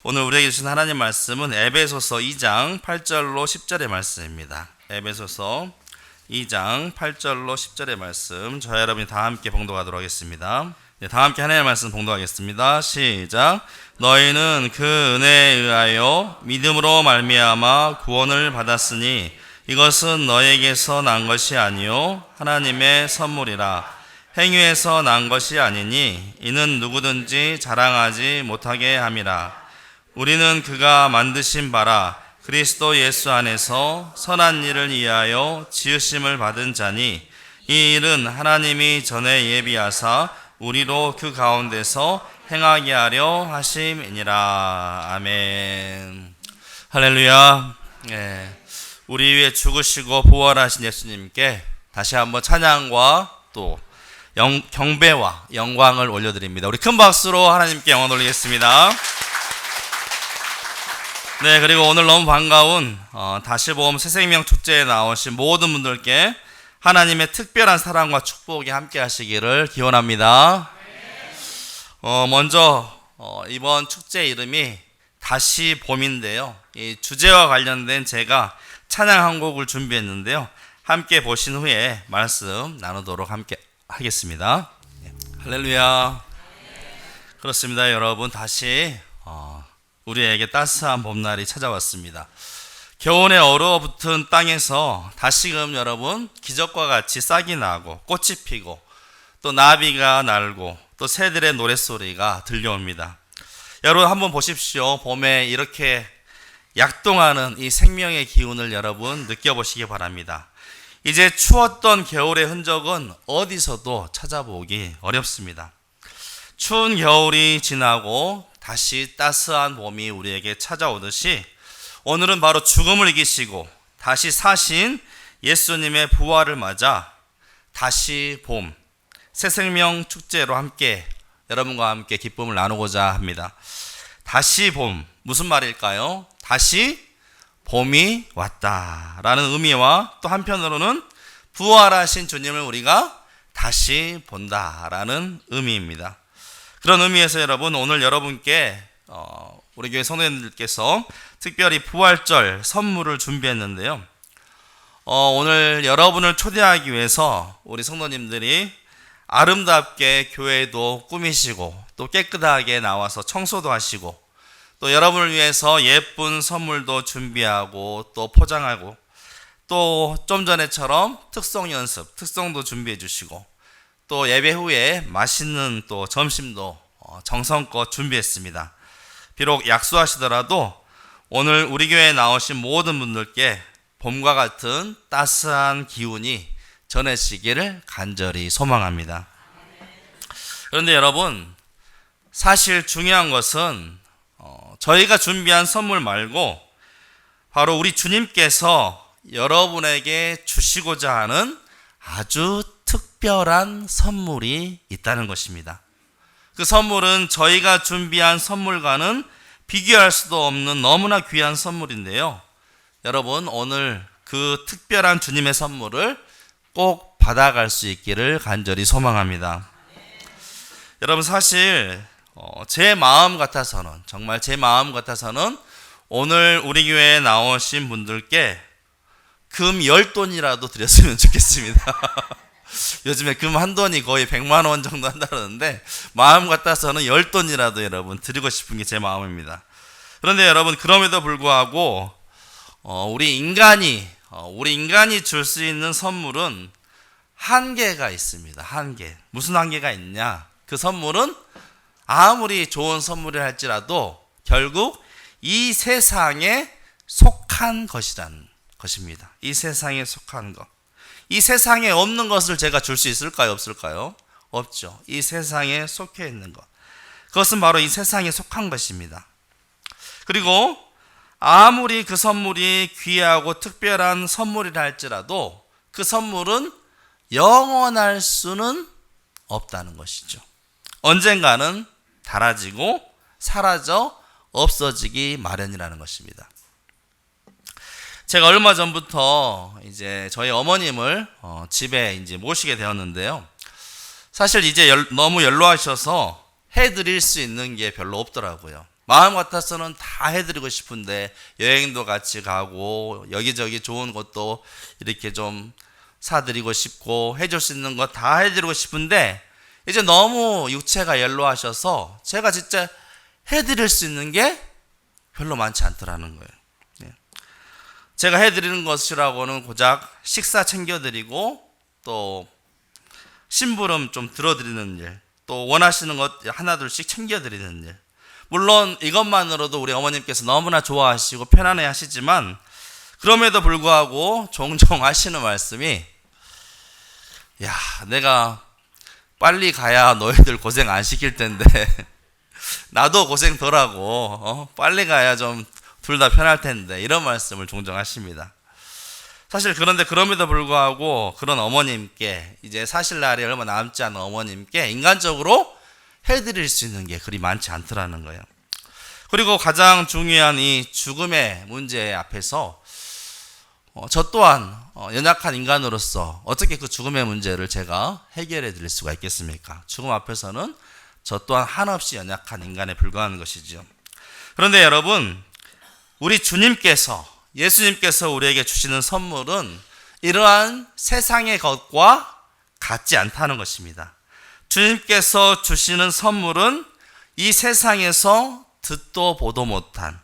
오늘 우리에게 주신 하나님 말씀은 에베소서 2장 8절로 10절의 말씀입니다. 에베소서 2장 8절로 10절의 말씀, 저와 여러분이 다 함께 봉독하도록 하겠습니다. 다 함께 하나님의 말씀 봉독하겠습니다. 시작. 너희는 그 은혜에 의하여 믿음으로 말미암아 구원을 받았으니 이것은 너희에게서 난 것이 아니요 하나님의 선물이라. 행위에서 난 것이 아니니 이는 누구든지 자랑하지 못하게 함이라. 우리는 그가 만드신 바라 그리스도 예수 안에서 선한 일을 위하여 지으심을 받은 자니 이 일은 하나님이 전에 예비하사 우리로 그 가운데서 행하게 하려 하심이니라. 아멘. 할렐루야. 우리 위해 죽으시고 부활하신 예수님께 다시 한번 찬양과 또 경배와 영광을 올려드립니다. 우리 큰 박수로 하나님께 영광 올리겠습니다. 네, 그리고 오늘 너무 반가운 다시봄 새생명 축제에 나오신 모든 분들께 하나님의 특별한 사랑과 축복이 함께 하시기를 기원합니다. 먼저 이번 축제 이름이 다시 봄인데요, 이 주제와 관련된 제가 찬양 한 곡을 준비했는데요, 함께 보신 후에 말씀 나누도록 함께 하겠습니다. 할렐루야. 그렇습니다. 여러분, 다시 우리에게 따스한 봄날이 찾아왔습니다. 겨울에 얼어붙은 땅에서 다시금 여러분 기적과 같이 싹이 나고 꽃이 피고 또 나비가 날고 또 새들의 노랫소리가 들려옵니다. 여러분 한번 보십시오. 봄에 이렇게 약동하는 이 생명의 기운을 여러분 느껴보시기 바랍니다. 이제 추웠던 겨울의 흔적은 어디서도 찾아보기 어렵습니다. 추운 겨울이 지나고 다시 따스한 봄이 우리에게 찾아오듯이 오늘은 바로 죽음을 이기시고 다시 사신 예수님의 부활을 맞아 다시 봄 새생명 축제로 함께 여러분과 함께 기쁨을 나누고자 합니다. 다시 봄, 무슨 말일까요? 다시 봄이 왔다라는 의미와 또 한편으로는 부활하신 주님을 우리가 다시 본다라는 의미입니다. 그런 의미에서 여러분, 오늘 여러분께 우리 교회 성도님들께서 특별히 부활절 선물을 준비했는데요, 오늘 여러분을 초대하기 위해서 우리 성도님들이 아름답게 교회도 꾸미시고 또 깨끗하게 나와서 청소도 하시고 또 여러분을 위해서 예쁜 선물도 준비하고 또 포장하고 또 좀 전에처럼 특송 연습, 특송도 준비해 주시고 또 예배 후에 맛있는 또 점심도 정성껏 준비했습니다. 비록 약수하시더라도 오늘 우리 교회에 나오신 모든 분들께 봄과 같은 따스한 기운이 전해지기를 간절히 소망합니다. 그런데 여러분, 사실 중요한 것은 저희가 준비한 선물 말고 바로 우리 주님께서 여러분에게 주시고자 하는 아주 특별한 선물이 있다는 것입니다. 그 선물은 저희가 준비한 선물과는 비교할 수도 없는 너무나 귀한 선물인데요, 여러분 오늘 그 특별한 주님의 선물을 꼭 받아갈 수 있기를 간절히 소망합니다. 여러분, 사실 제 마음 같아서는, 정말 제 마음 같아서는 오늘 우리 교회에 나오신 분들께 금 10돈이라도 드렸으면 좋겠습니다. 요즘에 금 한 돈이 거의 100만 원 정도 한다는데 마음 같아서는 10돈이라도 여러분 드리고 싶은 게 제 마음입니다. 그런데 여러분, 그럼에도 불구하고 우리 인간이 줄 수 있는 선물은 한계가 있습니다. 한계. 무슨 한계가 있냐? 그 선물은 아무리 좋은 선물을 할지라도 결국 이 세상에 속한 것이라는 것입니다. 이 세상에 속한 것. 이 세상에 없는 것을 제가 줄 수 있을까요? 없을까요? 없죠. 이 세상에 속해 있는 것. 그것은 바로 이 세상에 속한 것입니다. 그리고 아무리 그 선물이 귀하고 특별한 선물이라 할지라도 그 선물은 영원할 수는 없다는 것이죠. 언젠가는 닳아지고 사라져 없어지기 마련이라는 것입니다. 제가 얼마 전부터 이제 저희 어머님을 집에 이제 모시게 되었는데요, 사실 이제 너무 연로하셔서 해드릴 수 있는 게 별로 없더라고요. 마음 같아서는 다 해드리고 싶은데 여행도 같이 가고 여기저기 좋은 것도 이렇게 좀 사드리고 싶고 해줄 수 있는 거 다 해드리고 싶은데 이제 너무 육체가 연로하셔서 제가 진짜 해드릴 수 있는 게 별로 많지 않더라는 거예요. 제가 해드리는 것이라고는 고작 식사 챙겨드리고 또 심부름 좀 들어드리는 일, 또 원하시는 것 하나둘씩 챙겨드리는 일. 물론 이것만으로도 우리 어머님께서 너무나 좋아하시고 편안해 하시지만 그럼에도 불구하고 종종 하시는 말씀이 야, 내가 빨리 가야 너희들 고생 안 시킬 텐데 나도 고생 덜 하고 빨리 가야 좀 둘 다 편할 텐데 이런 말씀을 종종 하십니다. 사실 그런데 그럼에도 불구하고 그런 어머님께 이제 사실 날이 얼마 남지 않은 어머님께 인간적으로 해드릴 수 있는 게 그리 많지 않더라는 거예요. 그리고 가장 중요한 이 죽음의 문제 앞에서 저 또한 연약한 인간으로서 어떻게 그 죽음의 문제를 제가 해결해 드릴 수가 있겠습니까? 죽음 앞에서는 저 또한 한없이 연약한 인간에 불과한 것이죠. 그런데 여러분, 우리 주님께서 예수님께서 우리에게 주시는 선물은 이러한 세상의 것과 같지 않다는 것입니다. 주님께서 주시는 선물은 이 세상에서 듣도 보도 못한,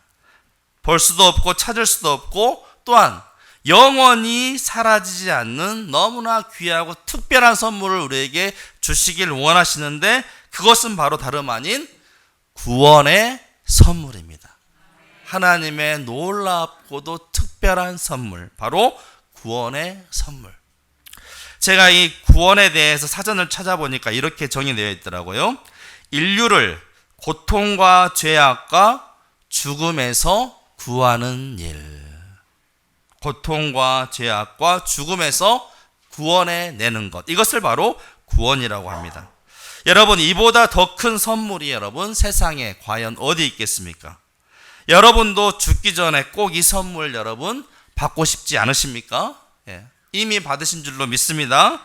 볼 수도 없고 찾을 수도 없고 또한 영원히 사라지지 않는 너무나 귀하고 특별한 선물을 우리에게 주시길 원하시는데 그것은 바로 다름 아닌 구원의 선물입니다. 하나님의 놀랍고도 특별한 선물, 바로 구원의 선물. 제가 이 구원에 대해서 사전을 찾아보니까 이렇게 정의되어 있더라고요. 인류를 고통과 죄악과 죽음에서 구하는 일. 고통과 죄악과 죽음에서 구원해내는 것. 이것을 바로 구원이라고 합니다. 여러분, 이보다 더 큰 선물이 여러분 세상에 과연 어디 있겠습니까? 여러분도 죽기 전에 꼭 이 선물 여러분 받고 싶지 않으십니까? 예, 이미 받으신 줄로 믿습니다.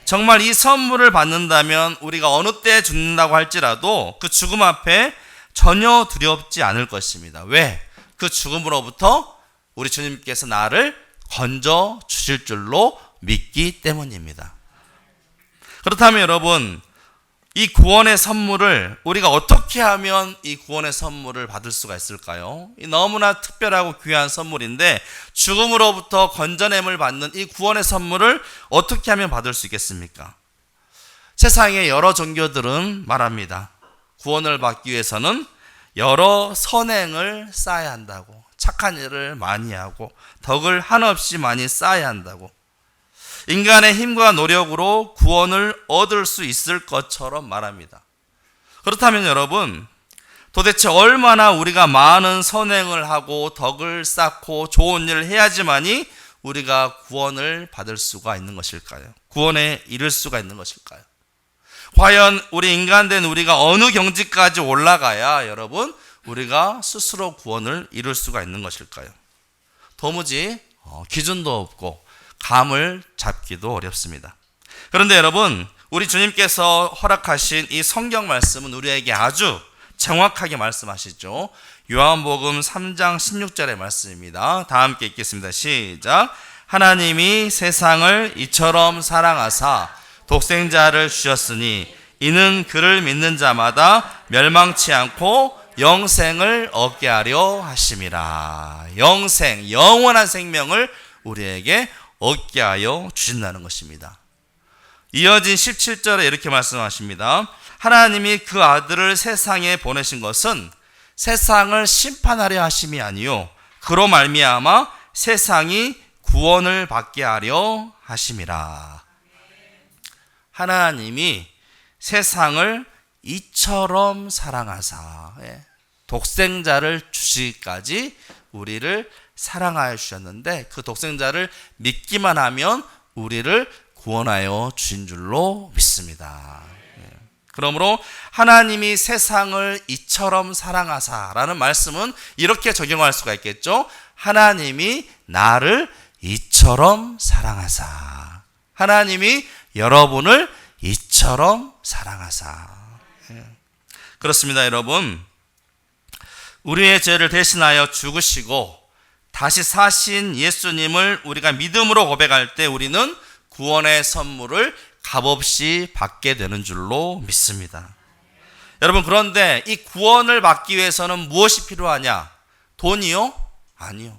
정말 이 선물을 받는다면 우리가 어느 때 죽는다고 할지라도 그 죽음 앞에 전혀 두렵지 않을 것입니다. 왜? 그 죽음으로부터 우리 주님께서 나를 건져 주실 줄로 믿기 때문입니다. 그렇다면 여러분, 이 구원의 선물을 우리가 어떻게 하면 이 구원의 선물을 받을 수가 있을까요? 이 너무나 특별하고 귀한 선물인데 죽음으로부터 건져냄을 받는 이 구원의 선물을 어떻게 하면 받을 수 있겠습니까? 세상의 여러 종교들은 말합니다. 구원을 받기 위해서는 여러 선행을 쌓아야 한다고, 착한 일을 많이 하고 덕을 한없이 많이 쌓아야 한다고, 인간의 힘과 노력으로 구원을 얻을 수 있을 것처럼 말합니다. 그렇다면 여러분, 도대체 얼마나 우리가 많은 선행을 하고 덕을 쌓고 좋은 일을 해야지만이 우리가 구원을 받을 수가 있는 것일까요? 구원에 이를 수가 있는 것일까요? 과연 우리 인간된 우리가 어느 경지까지 올라가야 여러분 우리가 스스로 구원을 이룰 수가 있는 것일까요? 도무지 기준도 없고 감을 잡기도 어렵습니다. 그런데 여러분, 우리 주님께서 허락하신 이 성경 말씀은 우리에게 아주 정확하게 말씀하시죠. 요한복음 3장 16절의 말씀입니다. 다 함께 읽겠습니다. 시작. 하나님이 세상을 이처럼 사랑하사 독생자를 주셨으니 이는 그를 믿는 자마다 멸망치 않고 영생을 얻게 하려 하심이라. 영생, 영원한 생명을 우리에게 얻게 하여 주신다는 것입니다. 이어진 17절에 이렇게 말씀하십니다. 하나님이 그 아들을 세상에 보내신 것은 세상을 심판하려 하심이 아니요 그로 말미암아 세상이 구원을 받게 하려 하심이라. 하나님이 세상을 이처럼 사랑하사 독생자를 주시기까지 우리를 사랑하여 주셨는데 그 독생자를 믿기만 하면 우리를 구원하여 주신 줄로 믿습니다. 그러므로 하나님이 세상을 이처럼 사랑하사라는 말씀은 이렇게 적용할 수가 있겠죠. 하나님이 나를 이처럼 사랑하사. 하나님이 여러분을 이처럼 사랑하사. 그렇습니다, 여러분. 우리의 죄를 대신하여 죽으시고 다시 사신 예수님을 우리가 믿음으로 고백할 때 우리는 구원의 선물을 값없이 받게 되는 줄로 믿습니다. 여러분, 그런데 이 구원을 받기 위해서는 무엇이 필요하냐? 돈이요? 아니요.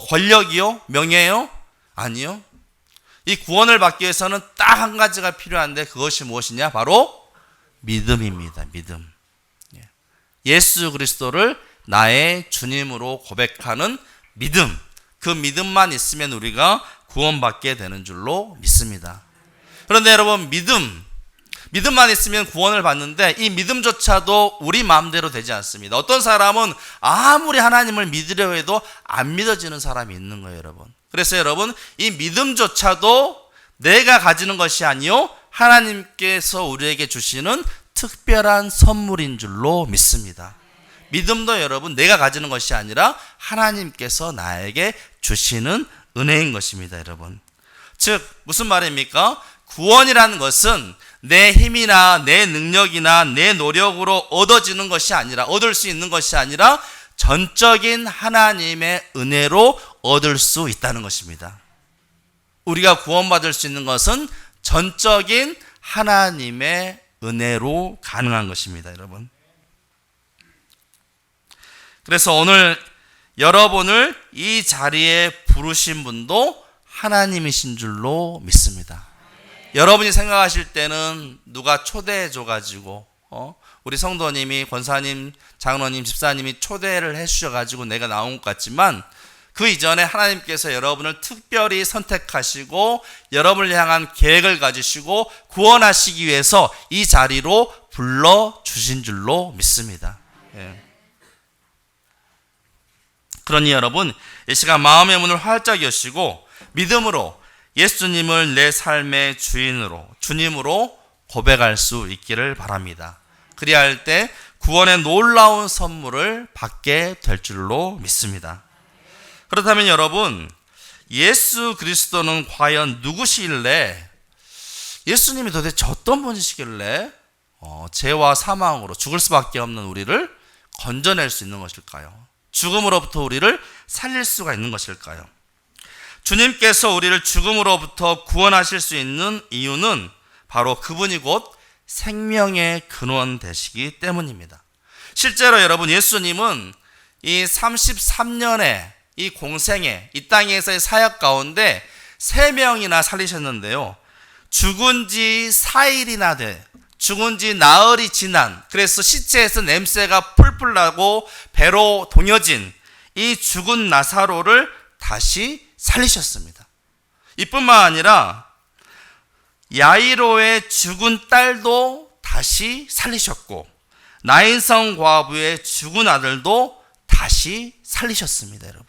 권력이요? 명예요? 아니요. 이 구원을 받기 위해서는 딱 한 가지가 필요한데 그것이 무엇이냐? 바로 믿음입니다. 믿음. 예수 그리스도를 나의 주님으로 고백하는 믿음. 그 믿음만 있으면 우리가 구원받게 되는 줄로 믿습니다. 그런데 여러분, 믿음만 있으면 구원을 받는데 이 믿음조차도 우리 마음대로 되지 않습니다. 어떤 사람은 아무리 하나님을 믿으려 해도 안 믿어지는 사람이 있는 거예요, 여러분. 그래서 여러분, 이 믿음조차도 내가 가지는 것이 아니요 하나님께서 우리에게 주시는 특별한 선물인 줄로 믿습니다. 믿음도 여러분, 내가 가지는 것이 아니라 하나님께서 나에게 주시는 은혜인 것입니다, 여러분. 즉 무슨 말입니까? 구원이라는 것은 내 힘이나 내 능력이나 내 노력으로 얻어지는 것이 아니라, 얻을 수 있는 것이 아니라 전적인 하나님의 은혜로 얻을 수 있다는 것입니다. 우리가 구원받을 수 있는 것은 전적인 하나님의 은혜로 가능한 것입니다, 여러분. 그래서 오늘 여러분을 이 자리에 부르신 분도 하나님이신 줄로 믿습니다. 여러분이 생각하실 때는 누가 초대해 줘가지고 우리 성도님이, 권사님, 장로님, 집사님이 초대를 해 주셔가지고 내가 나온 것 같지만 그 이전에 하나님께서 여러분을 특별히 선택하시고 여러분을 향한 계획을 가지시고 구원하시기 위해서 이 자리로 불러주신 줄로 믿습니다. 그러니 여러분, 이 시간 마음의 문을 활짝 여시고 믿음으로 예수님을 내 삶의 주인으로, 주님으로 고백할 수 있기를 바랍니다. 그리야 할 때 구원의 놀라운 선물을 받게 될 줄로 믿습니다. 그렇다면 여러분, 예수 그리스도는 과연 누구시길래, 예수님이 도대체 어떤 분이시길래 죄와 사망으로 죽을 수밖에 없는 우리를 건져낼 수 있는 것일까요? 죽음으로부터 우리를 살릴 수가 있는 것일까요? 주님께서 우리를 죽음으로부터 구원하실 수 있는 이유는 바로 그분이 곧 생명의 근원 되시기 때문입니다. 실제로 여러분, 예수님은 이 33년의 이 공생애, 이 땅에서의 사역 가운데 3명이나 살리셨는데요. 죽은 지 4일이나 죽은 지 나흘이 지난, 그래서 시체에서 냄새가 풀풀 나고 배로 동여진 이 죽은 나사로를 다시 살리셨습니다. 이뿐만 아니라 야이로의 죽은 딸도 다시 살리셨고 나인성 과부의 죽은 아들도 다시 살리셨습니다, 여러분.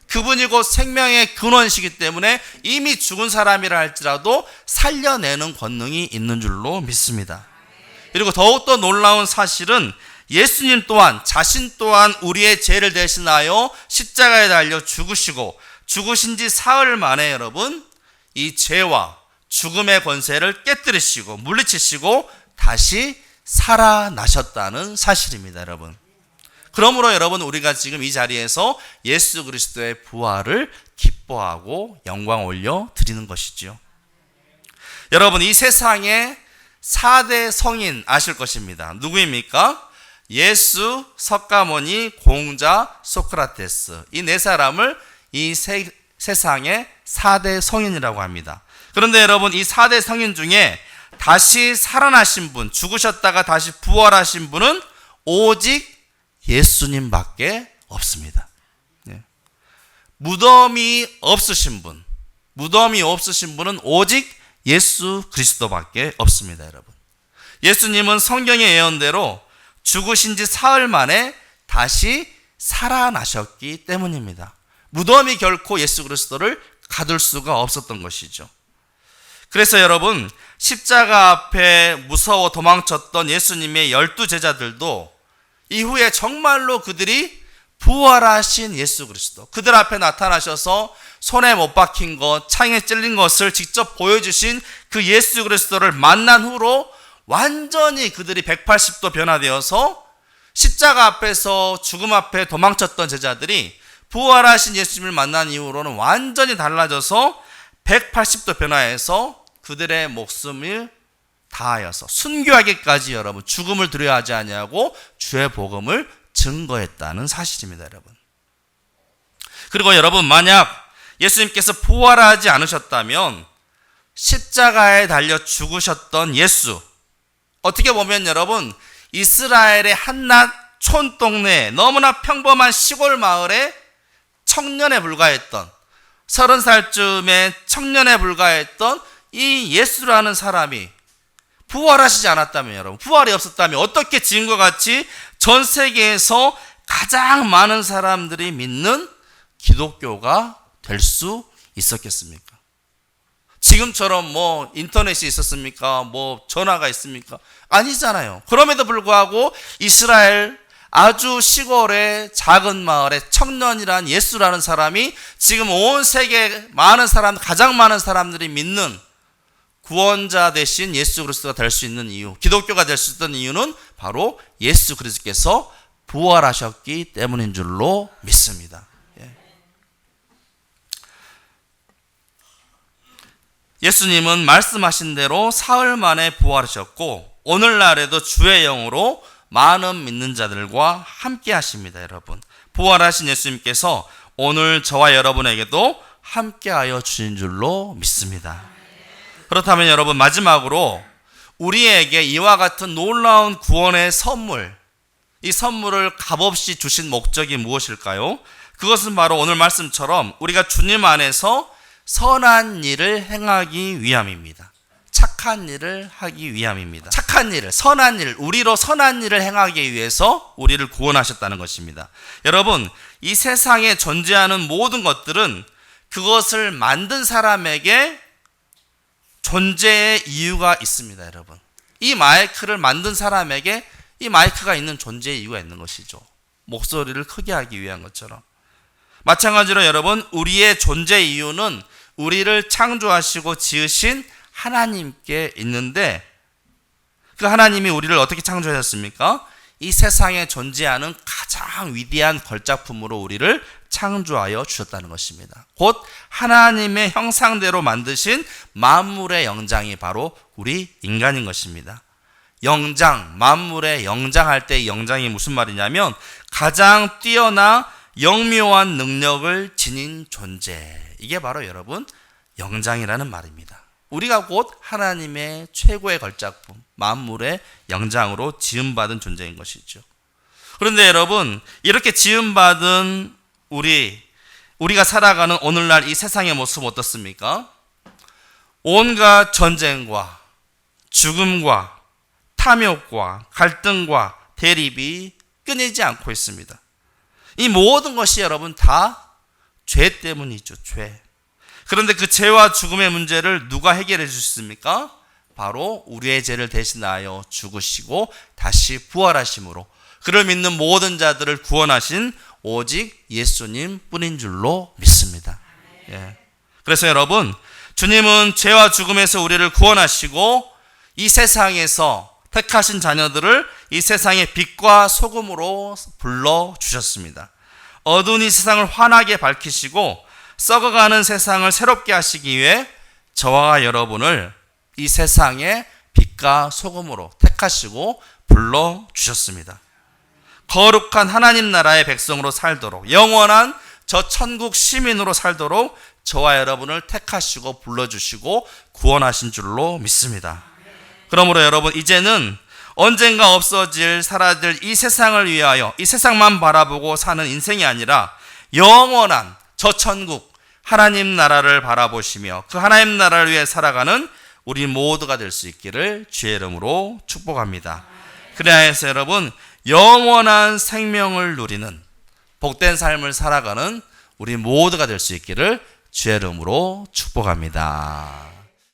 그분이 곧 생명의 근원이시기 때문에 이미 죽은 사람이라 할지라도 살려내는 권능이 있는 줄로 믿습니다. 그리고 더욱더 놀라운 사실은 예수님 또한, 자신 또한 우리의 죄를 대신하여 십자가에 달려 죽으시고 죽으신 지 사흘 만에 여러분, 이 죄와 죽음의 권세를 깨뜨리시고 물리치시고 다시 살아나셨다는 사실입니다, 여러분. 그러므로 여러분, 우리가 지금 이 자리에서 예수 그리스도의 부활을 기뻐하고 영광 올려 드리는 것이죠. 여러분, 이 세상에 4대 성인 아실 것입니다. 누구입니까? 예수, 석가모니, 공자, 소크라테스. 이 4사람을 이 세상의 4대 성인이라고 합니다. 그런데 여러분, 이 4대 성인 중에 다시 살아나신 분, 죽으셨다가 다시 부활하신 분은 오직 예수님밖에 없습니다. 무덤이 없으신 분은 오직 예수 그리스도밖에 없습니다, 여러분. 예수님은 성경의 예언대로 죽으신 지 사흘 만에 다시 살아나셨기 때문입니다. 무덤이 결코 예수 그리스도를 가둘 수가 없었던 것이죠. 그래서 여러분, 십자가 앞에 무서워 도망쳤던 예수님의 12제자들도 이후에 정말로 그들이 부활하신 예수 그리스도, 그들 앞에 나타나셔서 손에 못 박힌 것, 창에 찔린 것을 직접 보여주신 그 예수 그리스도를 만난 후로 완전히 그들이 180도 변화되어서 십자가 앞에서 죽음 앞에 도망쳤던 제자들이 부활하신 예수님을 만난 이후로는 완전히 달라져서 180도 변화해서 그들의 목숨을 다하여서 순교하기까지 여러분 죽음을 두려워하지 아니하고 주의 복음을 증거했다는 사실입니다, 여러분. 그리고 여러분, 만약 예수님께서 부활하지 않으셨다면 십자가에 달려 죽으셨던 예수, 어떻게 보면 여러분 이스라엘의 한낱 촌동네 너무나 평범한 시골 마을에 청년에 불과했던 30살쯤의 청년에 불과했던 이 예수라는 사람이 부활하시지 않았다면, 여러분 부활이 없었다면 어떻게 지금과 같이 전 세계에서 가장 많은 사람들이 믿는 기독교가 될 수 있었겠습니까? 지금처럼 뭐 인터넷이 있었습니까? 뭐 전화가 있습니까? 아니잖아요. 그럼에도 불구하고 이스라엘 아주 시골의 작은 마을에 청년이란 예수라는 사람이 지금 온 세계 많은 사람, 가장 많은 사람들이 믿는 구원자 되신 예수 그리스도가 될 수 있는 이유, 기독교가 될 수 있던 이유는 바로 예수 그리스도께서 부활하셨기 때문인 줄로 믿습니다. 예수님은 말씀하신 대로 사흘 만에 부활하셨고 오늘날에도 주의 영으로 많은 믿는 자들과 함께 하십니다, 여러분. 부활하신 예수님께서 오늘 저와 여러분에게도 함께하여 주신 줄로 믿습니다. 그렇다면 여러분, 마지막으로 우리에게 이와 같은 놀라운 구원의 선물, 이 선물을 값없이 주신 목적이 무엇일까요? 그것은 바로 오늘 말씀처럼 우리가 주님 안에서 선한 일을 행하기 위함입니다. 착한 일을 하기 위함입니다. 착한 일을, 선한 일, 우리로 선한 일을 행하기 위해서 우리를 구원하셨다는 것입니다. 여러분, 이 세상에 존재하는 모든 것들은 그것을 만든 사람에게 존재의 이유가 있습니다, 여러분. 이 마이크를 만든 사람에게 이 마이크가 있는 존재의 이유가 있는 것이죠. 목소리를 크게 하기 위한 것처럼. 마찬가지로 여러분, 우리의 존재 이유는 우리를 창조하시고 지으신 하나님께 있는데, 그 하나님이 우리를 어떻게 창조하셨습니까? 이 세상에 존재하는 가장 위대한 걸작품으로 우리를 창조하여 주셨다는 것입니다. 곧 하나님의 형상대로 만드신 만물의 영장이 바로 우리 인간인 것입니다. 영장, 만물의 영장할 때 이 영장이 무슨 말이냐면 가장 뛰어나 영묘한 능력을 지닌 존재, 이게 바로 여러분 영장이라는 말입니다. 우리가 곧 하나님의 최고의 걸작품, 만물의 영장으로 지음받은 존재인 것이죠. 그런데 여러분, 이렇게 지음받은 우리가 살아가는 오늘날 이 세상의 모습 어떻습니까? 온갖 전쟁과 죽음과 탐욕과 갈등과 대립이 끊이지 않고 있습니다. 이 모든 것이 여러분 다 죄 때문이죠, 죄. 그런데 그 죄와 죽음의 문제를 누가 해결해 주셨습니까? 바로 우리의 죄를 대신하여 죽으시고 다시 부활하심으로 그를 믿는 모든 자들을 구원하신 오직 예수님 뿐인 줄로 믿습니다. 그래서 여러분, 주님은 죄와 죽음에서 우리를 구원하시고 이 세상에서 택하신 자녀들을 이 세상의 빛과 소금으로 불러주셨습니다. 어두운 이 세상을 환하게 밝히시고 썩어가는 세상을 새롭게 하시기 위해 저와 여러분을 이 세상의 빛과 소금으로 택하시고 불러주셨습니다. 거룩한 하나님 나라의 백성으로 살도록, 영원한 저 천국 시민으로 살도록 저와 여러분을 택하시고 불러주시고 구원하신 줄로 믿습니다. 그러므로 여러분, 이제는 언젠가 없어질 사라질 이 세상을 위하여 이 세상만 바라보고 사는 인생이 아니라 영원한 저 천국 하나님 나라를 바라보시며 그 하나님 나라를 위해 살아가는 우리 모두가 될 수 있기를 주의 이름으로 축복합니다. 그래야해서 여러분, 영원한 생명을 누리는 복된 삶을 살아가는 우리 모두가 될 수 있기를 주의 이름으로 축복합니다.